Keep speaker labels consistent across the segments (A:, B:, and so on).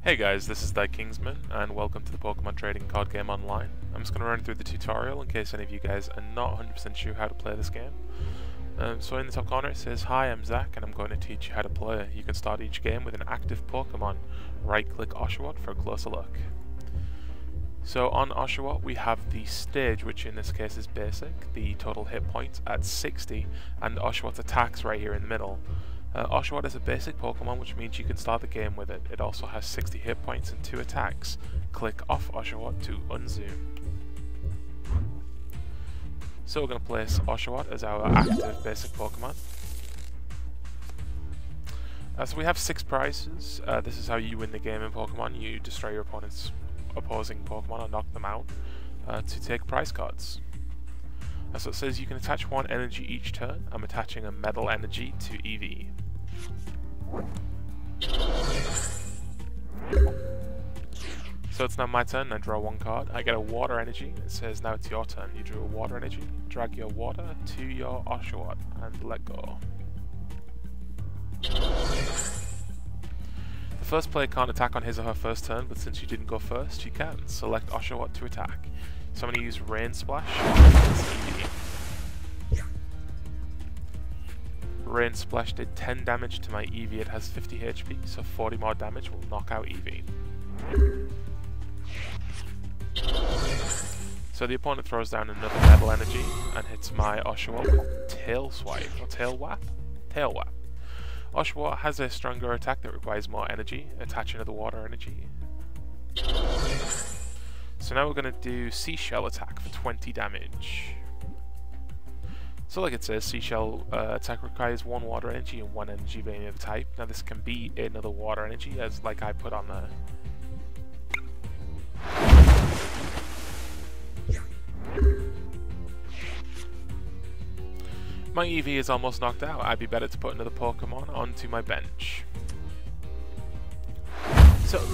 A: Hey guys, this is Kingsman, and welcome to the Pokemon Trading Card Game Online. I'm just going to run through the tutorial in case any of you guys are not 100% sure how to play this game. So in the top corner it says, "Hi, I'm Zach, and I'm going to teach you how to play." You can start each game with an active Pokemon. Right-click Oshawott for a closer look. So on Oshawott we have the stage, which in this case is basic, the total hit points at 60, and Oshawott's attacks right here in the middle. Oshawott is a basic Pokemon, which means you can start the game with it. It also has 60 hit points and 2 attacks. Click off Oshawott to unzoom. So we're going to place Oshawott as our active basic Pokemon. So we have 6 prizes. This is how you win the game in Pokemon. You destroy your opponent's opposing Pokemon or knock them out to take prize cards. So it says you can attach 1 energy each turn. I'm attaching a metal energy to EV. So it's now my turn. I draw 1 card. I get a water energy. It says now it's your turn. You drew a water energy. Drag your water to your Oshawott and let go. The first player can't attack on his or her first turn, but since you didn't go first, you can. Select Oshawott to attack. So I'm going to use Rain Splash. Rain Splash did 10 damage to my Eevee. It has 50 HP, so 40 more damage will knock out Eevee. So the opponent throws down another metal energy and hits my Oshawott with Tail Swipe, or Tail Whap? Tail Whap. Oshawott has a stronger attack that requires more energy. Attach another water energy. So now we're going to do Seashell attack for 20 damage. So like it says, Seashell attack requires 1 water energy and 1 energy of any other type. Now this can be another water energy, as like I put on there. My Eevee is almost knocked out. I'd be better to put another Pokemon onto my bench. So...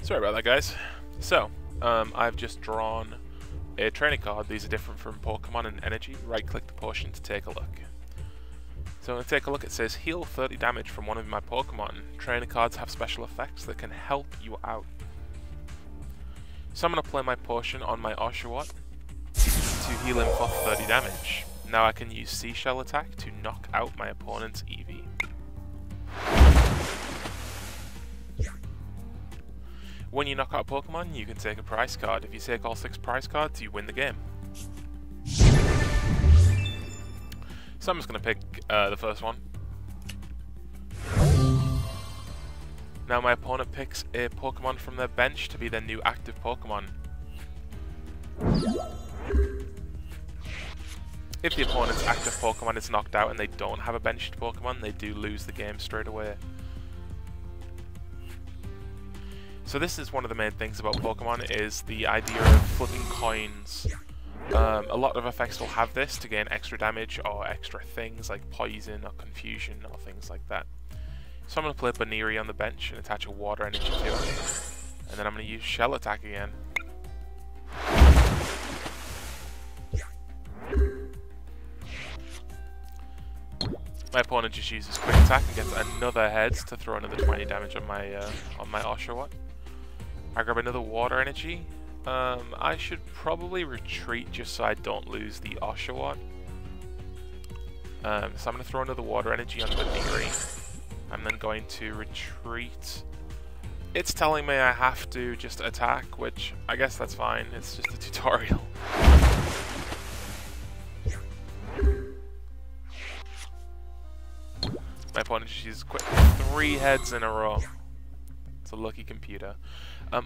A: Sorry about that, guys. So, I've just drawn a training card. These are different from Pokemon and Energy. Right-click the potion to take a look. So I'm going to take a look. It says heal 30 damage from one of my Pokemon. Training cards have special effects that can help you out. So I'm going to play my potion on my Oshawott to heal him for 30 damage. Now I can use Seashell attack to knock out my opponent's Eevee. When you knock out a Pokemon, you can take a prize card. If you take all 6 prize cards, you win the game. So I'm just going to pick the first one. Now my opponent picks a Pokemon from their bench to be their new active Pokemon. If the opponent's active Pokemon is knocked out and they don't have a benched Pokemon, they do lose the game straight away. So this is one of the main things about Pokemon, is the idea of flipping coins. A lot of effects will have this to gain extra damage or extra things like poison or confusion or things like that. So I'm going to play Baneri on the bench and attach a water energy to it. And then I'm going to use Shell attack again. My opponent just uses quick attack and gets another heads to throw another 20 damage on my Oshawott. I grab another water energy. I should probably retreat just so I don't lose the Oshawott. So I'm going to throw another water energy on Baneri. I'm then going to retreat. It's telling me I have to just attack, which I guess that's fine. It's just a tutorial. My opponent just uses quick 3 heads in a row. It's a lucky computer.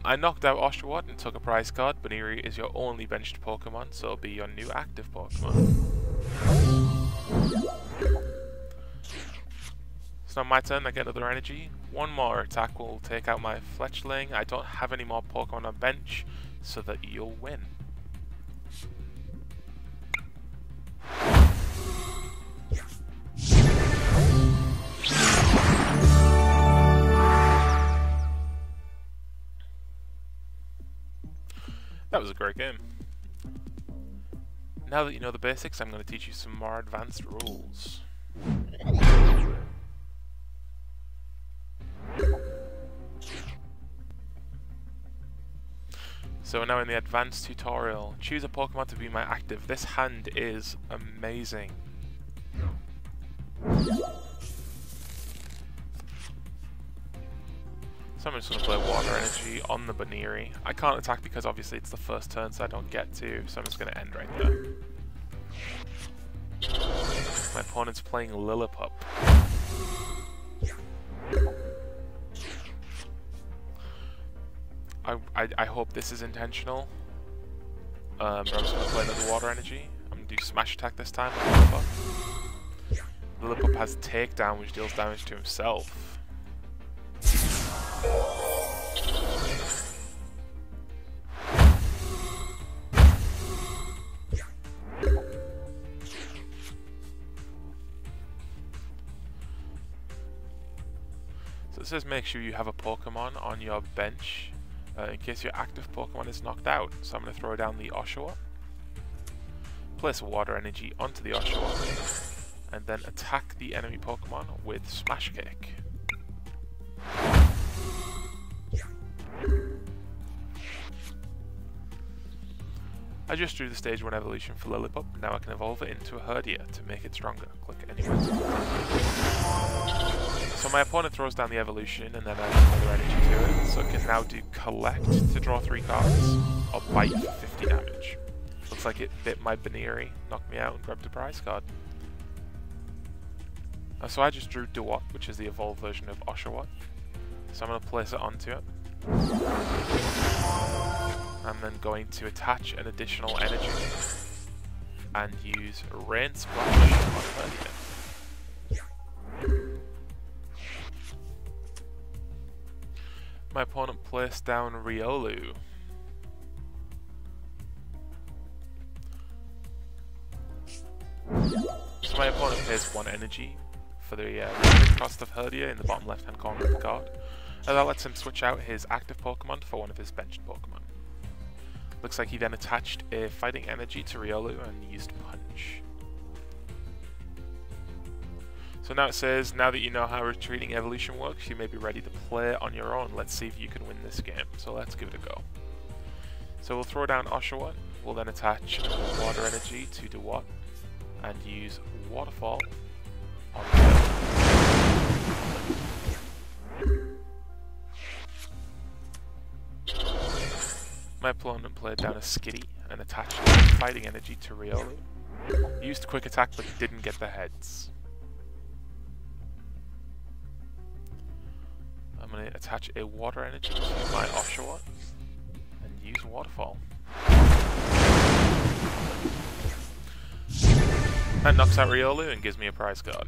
A: I knocked out Oshawott and took a prize card. Baneri is your only benched Pokemon, so it'll be your new active Pokemon. So now my turn, I get another energy. 1 more attack will take out my Fletchling. I don't have any more Pokemon on bench, so that you'll win. That was a great game. Now that you know the basics, I'm going to teach you some more advanced rules. So now in the advanced tutorial, choose a Pokemon to be my active. This hand is amazing. So I'm just going to play Water Energy on the Baniri. I can't attack because obviously it's the first turn, so I don't get to, so I'm just going to end right there. My opponent's playing Lillipup. I hope this is intentional. But I'm just going to play another Water Energy. I'm going to do Smash Attack this time on Lillipup. Lillipup has Takedown, which deals damage to himself. So it says make sure you have a Pokemon on your bench in case your active Pokemon is knocked out. So I'm going to throw down the Oshawott, place Water Energy onto the Oshawott, and then attack the enemy Pokemon with Smash Kick. I just drew the stage 1 evolution for Lillipup. Now I can evolve it into a Herdia to make it stronger. Click anywhere to continue. So my opponent throws down the evolution and then adds another energy to it. So it can now do Collect to draw 3 cards, or Bite for 50 damage. Looks like it bit my Baniri, knocked me out and grabbed a prize card. So I just drew Dewott, which is the evolved version of Oshawott. So I'm going to place it onto it. I'm then going to attach an additional energy and use Rain Splash on Herdia. My opponent placed down Riolu. So my opponent pays 1 energy for the cost of Herdia in the bottom left hand corner of the card. And that lets him switch out his active Pokemon for one of his benched Pokemon. Looks like he then attached a Fighting Energy to Riolu and used Punch. So now it says, now that you know how Retreating Evolution works, you may be ready to play on your own. Let's see if you can win this game. So let's give it a go. So we'll throw down Oshawott. We'll then attach Water Energy to Dewott and use Waterfall on the My opponent played down a Skitty and attached Fighting Energy to Riolu. Used Quick Attack but didn't get the heads. I'm going to attach a Water Energy to my Oshawott and use Waterfall. That knocks out Riolu and gives me a prize card.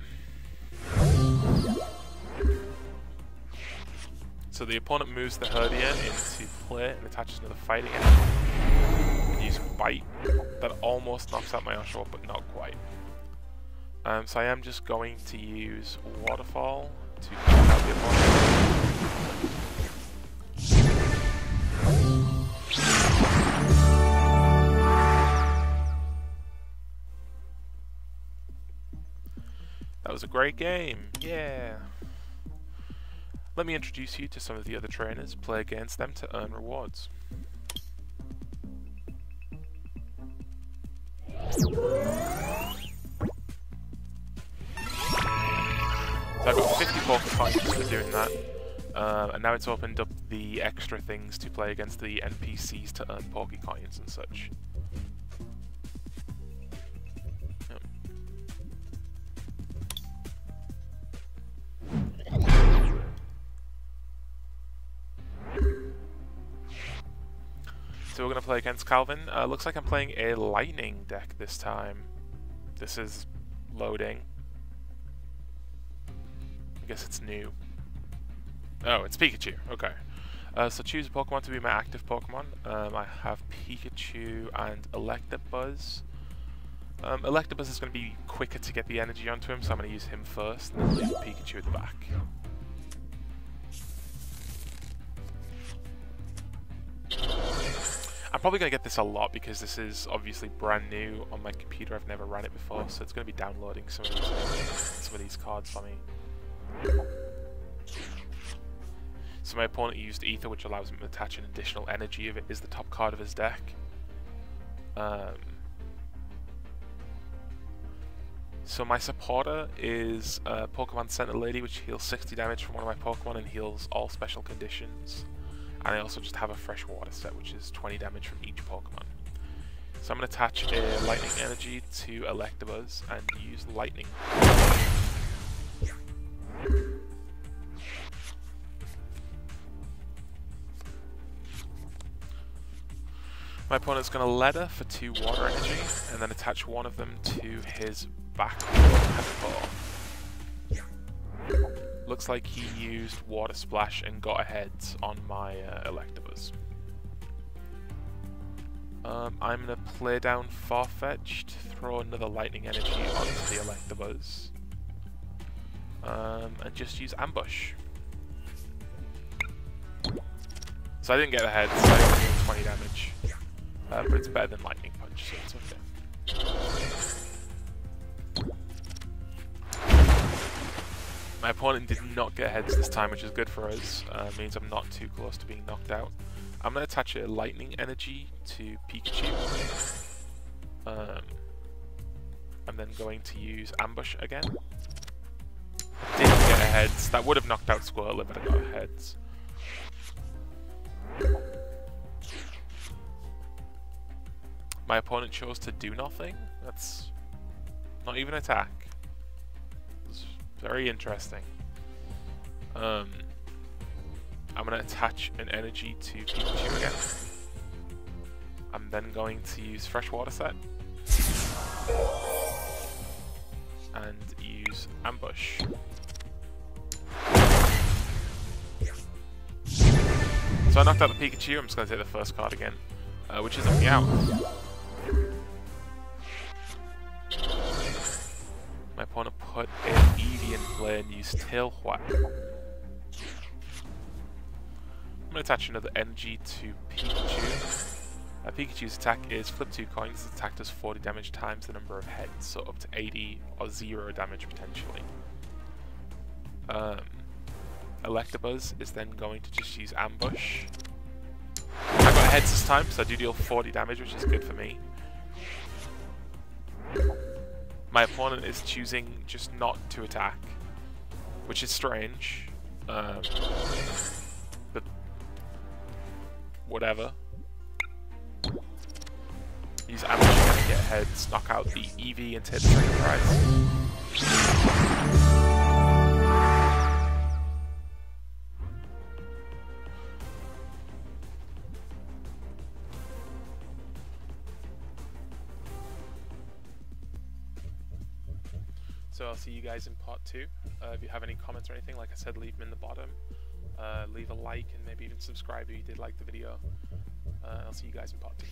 A: So the opponent moves the Herdia into play and attaches another Fighting Energy. Use Bite. That almost knocks out my Oshawott, but not quite. So I am just going to use Waterfall to knock out the opponent. That was a great game. Yeah. Let me introduce you to some of the other trainers. Play against them to earn rewards. So I've got 50 Pokecoins for doing that. And now it's opened up the extra things to play against the NPCs to earn Pokecoins and such. So we're going to play against Calvin. Looks like I'm playing a Lightning deck this time. This is loading. I guess it's new. Oh, it's Pikachu. Okay. So choose a Pokemon to be my active Pokemon. I have Pikachu and Electabuzz. Electabuzz is going to be quicker to get the energy onto him, so I'm going to use him first, and then leave Pikachu at the back. I'm I'm probably going to get this a lot because this is obviously brand new on my computer. I've never ran it before, so it's going to be downloading some of these cards for me. So my opponent used Ether, which allows him to attach an additional energy if it is the top card of his deck. So my supporter is Pokemon Center Lady, which heals 60 damage from one of my Pokemon and heals all special conditions. And I also just have a fresh water set, which is 20 damage from each Pokemon. So I'm going to attach a Lightning Energy to Electabuzz and use Lightning. My opponent's going to Leather for 2 water energy, and then attach one of them to his back paw. Looks like he used Water Splash and got ahead on my Electabuzz. I'm going to play down Farfetch'd, throw another Lightning Energy onto the Electabuzz, and just use Ambush. So I didn't get ahead, so I only did 20 damage. But it's better than Lightning Punch, so it's okay. My opponent did not get heads this time, which is good for us. Means I'm not too close to being knocked out. I'm going to attach a Lightning Energy to Pikachu. I'm then going to use Ambush again. Didn't get a heads. That would have knocked out Squirtle, but I got a heads. My opponent chose to do nothing. That's not even attack. It's very interesting. I'm going to attach an energy to Pikachu again. I'm then going to use Fresh Water Set. And use Ambush. So I knocked out the Pikachu. I'm just going to take the first card again, which is a Meowth. My opponent put an Eevee in play and used Tail Whack. I'm going to attach another energy to Pikachu. Pikachu's attack is flip 2 coins. Its attack does 40 damage times the number of heads, so up to 80 or 0 damage potentially. Electabuzz is then going to just use Ambush. I got heads this time, so I do deal 40 damage, which is good for me. My opponent is choosing just not to attack, which is strange, but whatever. Use Ambush again to get heads, knock out the Eevee and take the second prize. So I'll see you guys in part 2. If you have any comments or anything, like I said, leave them in the bottom. Leave a like and maybe even subscribe if you did like the video. I'll see you guys in part 2.